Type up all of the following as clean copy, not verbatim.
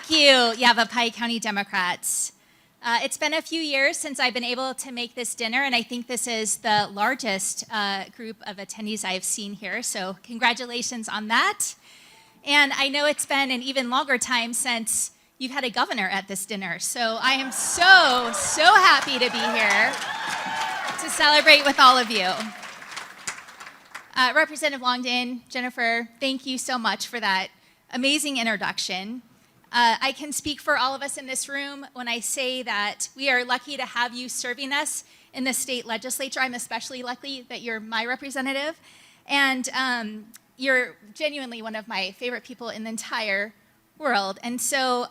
Thank you, Yavapai County Democrats. It's been a few years since I've been able to make this dinner, and I think this is the largest group of attendees I've seen here, so congratulations on that. And I know it's been an even longer time since you've had a governor at this dinner, so I am so happy to be here to celebrate with all of you. Representative Longden, Jennifer, thank you so much for that amazing introduction. I can speak for all of us in this room when I say that we are lucky to have you serving us in the state legislature. I'm especially lucky that you're my representative, and you're genuinely one of my favorite people in the entire world. And so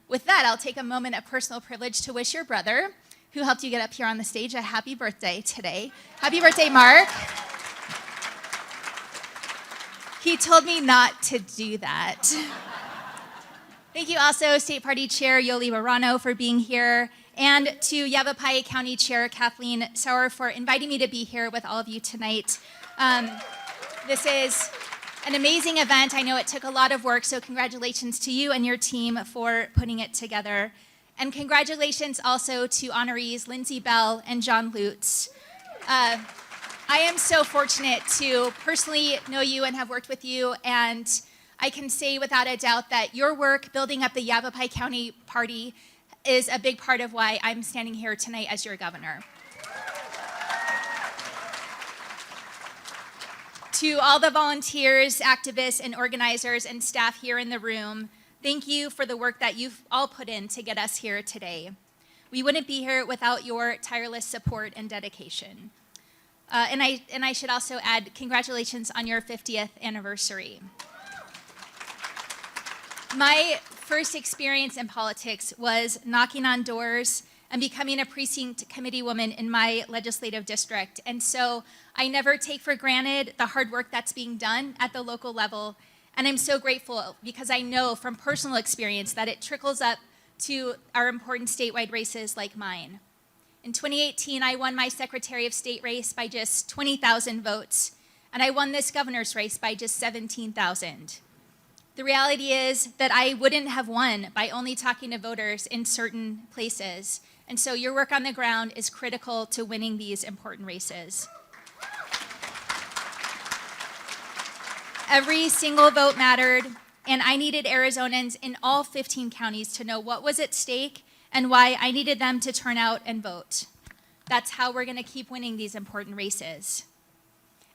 with that, I'll take a moment of personal privilege to wish your brother, who helped you get up here on the stage, a happy birthday today. Happy birthday, Mark. He told me not to do that. Thank you also, State Party Chair Yoli Marano, for being here, and to Yavapai County Chair Kathleen Sauer for inviting me to be here with all of you tonight. This is an amazing event. I know it took a lot of work, so congratulations to you and your team for putting it together. And congratulations also to honorees Lindsay Bell and John Lutz. I am so fortunate to personally know you and have worked with you, and I can say without a doubt that your work building up the Yavapai County Party is a big part of why I'm standing here tonight as your governor. To all the volunteers, activists, and organizers and staff here in the room, thank you for the work that you've all put in to get us here today. We wouldn't be here without your tireless support and dedication. And I should also add congratulations on your 50th anniversary. My first experience in politics was knocking on doors and becoming a precinct committee woman in my legislative district. And so I never take for granted the hard work that's being done at the local level. And I'm so grateful because I know from personal experience that it trickles up to our important statewide races like mine. In 2018, I won my Secretary of State race by just 20,000 votes, and I won this governor's race by just 17,000. The reality is that I wouldn't have won by only talking to voters in certain places. And so your work on the ground is critical to winning these important races. Every single vote mattered, and I needed Arizonans in all 15 counties to know what was at stake and why I needed them to turn out and vote. That's how we're gonna keep winning these important races.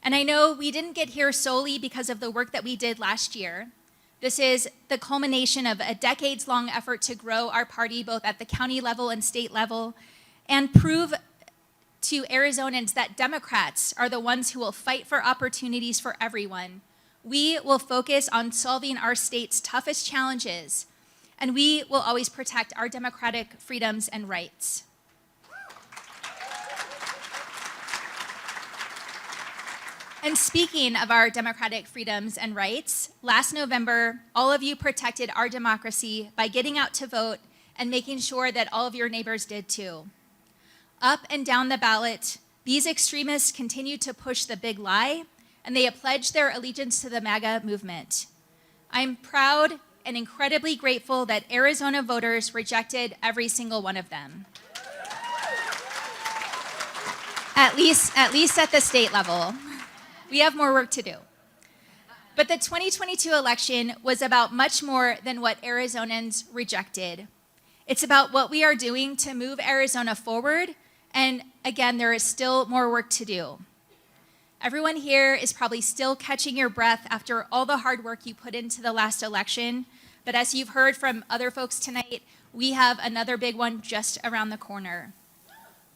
And I know we didn't get here solely because of the work that we did last year. This is the culmination of a decades-long effort to grow our party both at the county level and state level and prove to Arizonans that Democrats are the ones who will fight for opportunities for everyone. We will focus on solving our state's toughest challenges, and we will always protect our democratic freedoms and rights. And speaking of our democratic freedoms and rights, last November, all of you protected our democracy by getting out to vote and making sure that all of your neighbors did too. Up and down the ballot, these extremists continue to push the big lie, and they have pledged their allegiance to the MAGA movement. I'm proud and incredibly grateful that Arizona voters rejected every single one of them. At least at the state level. We have more work to do. But the 2022 election was about much more than what Arizonans rejected. It's about what we are doing to move Arizona forward, and again, there is still more work to do. Everyone here is probably still catching your breath after all the hard work you put into the last election, but as you've heard from other folks tonight, we have another big one just around the corner.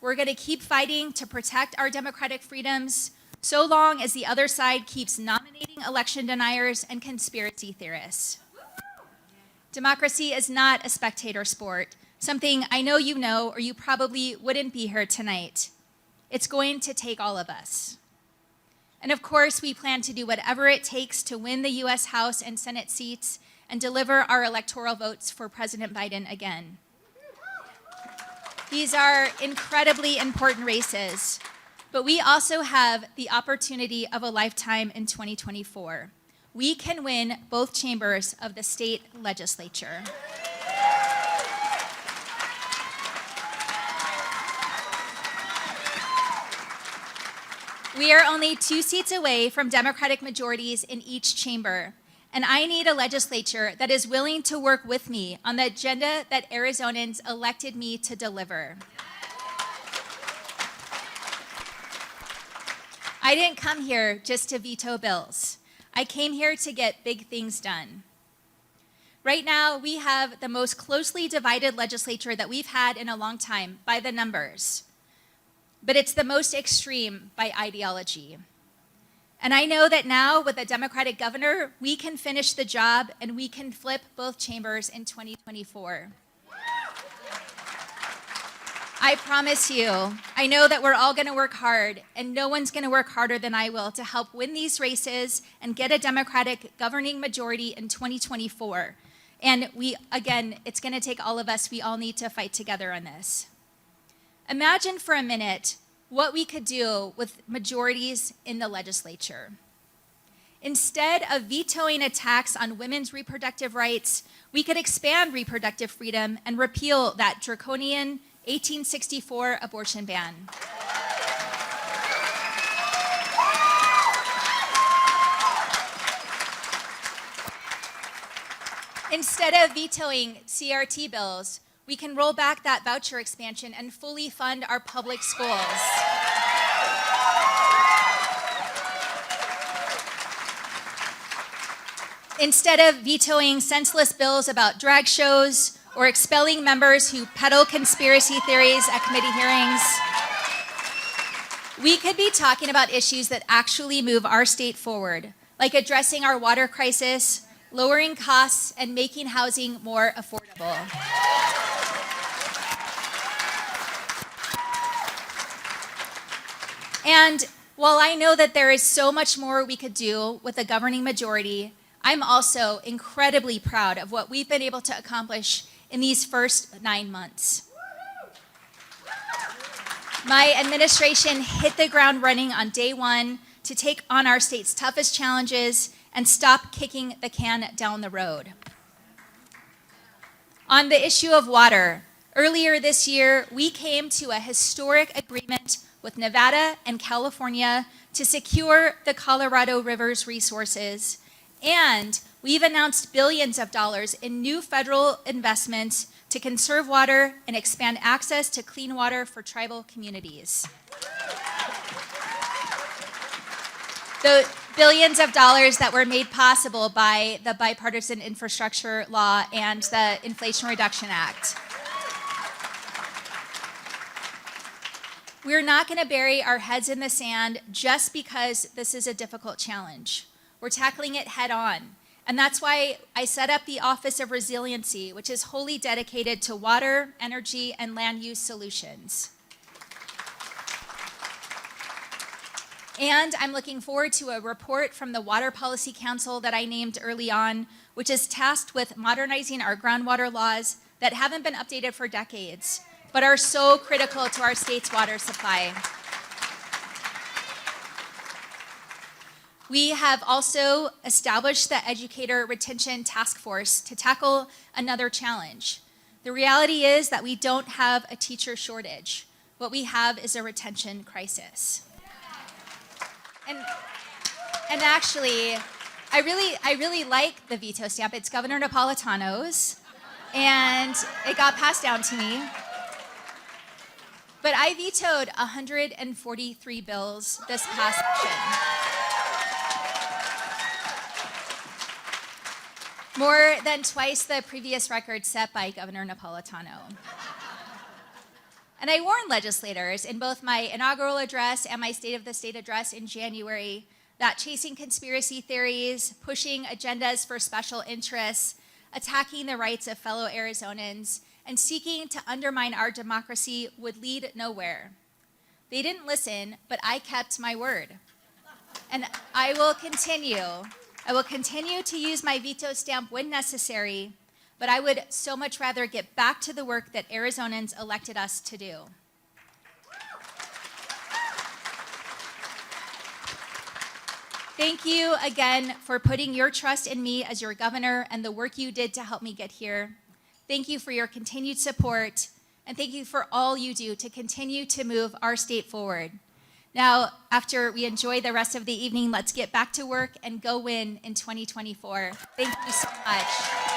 We're gonna keep fighting to protect our democratic freedoms, so long as the other side keeps nominating election deniers and conspiracy theorists. Democracy is not a spectator sport, something I know you know or you probably wouldn't be here tonight. It's going to take all of us. And of course, we plan to do whatever it takes to win the US House and Senate seats and deliver our electoral votes for President Biden again. These are incredibly important races, but we also have the opportunity of a lifetime in 2024. We can win both chambers of the state legislature. We are only 2 seats away from Democratic majorities in each chamber, and I need a legislature that is willing to work with me on the agenda that Arizonans elected me to deliver. I didn't come here just to veto bills. I came here to get big things done. Right now, we have the most closely divided legislature that we've had in a long time by the numbers, but it's the most extreme by ideology. And I know that now, with a Democratic governor, we can finish the job and we can flip both chambers in 2024. I promise you, I know that we're all going to work hard, and no one's going to work harder than I will to help win these races and get a Democratic governing majority in 2024. And it's going to take all of us. We all need to fight together on this. Imagine for a minute what we could do with majorities in the legislature. Instead of vetoing a tax on women's reproductive rights, we could expand reproductive freedom and repeal that draconian 1864 abortion ban. Instead of vetoing CRT bills, we can roll back that voucher expansion and fully fund our public schools. Instead of vetoing senseless bills about drag shows or expelling members who peddle conspiracy theories at committee hearings, we could be talking about issues that actually move our state forward, like addressing our water crisis, lowering costs, and making housing more affordable. And while I know that there is so much more we could do with a governing majority, I'm also incredibly proud of what we've been able to accomplish in these first 9 months. My administration hit the ground running on day one to take on our state's toughest challenges and stop kicking the can down the road. On the issue of water, earlier this year, we came to a historic agreement with Nevada and California to secure the Colorado River's resources, and we've announced billions of dollars in new federal investments to conserve water and expand access to clean water for tribal communities. The billions of dollars that were made possible by the Bipartisan Infrastructure Law and the Inflation Reduction Act. We're not going to bury our heads in the sand just because this is a difficult challenge. We're tackling it head on. And that's why I set up the Office of Resiliency, which is wholly dedicated to water, energy, and land use solutions. And I'm looking forward to a report from the Water Policy Council that I named early on, which is tasked with modernizing our groundwater laws that haven't been updated for decades, but are so critical to our state's water supply. We have also established the Educator Retention Task Force to tackle another challenge. The reality is that we don't have a teacher shortage. What we have is a retention crisis. And actually, I really like the veto stamp. It's Governor Napolitano's, and it got passed down to me. But I vetoed 143 bills this past session. More than twice the previous record set by Governor Napolitano. And I warned legislators in both my inaugural address and my State of the State address in January that chasing conspiracy theories, pushing agendas for special interests, attacking the rights of fellow Arizonans, and seeking to undermine our democracy would lead nowhere. They didn't listen, but I kept my word. And I will continue to use my veto stamp when necessary, but I would so much rather get back to the work that Arizonans elected us to do. Thank you again for putting your trust in me as your governor and the work you did to help me get here. Thank you for your continued support, and thank you for all you do to continue to move our state forward. Now, after we enjoy the rest of the evening, let's get back to work and go win in 2024. Thank you so much.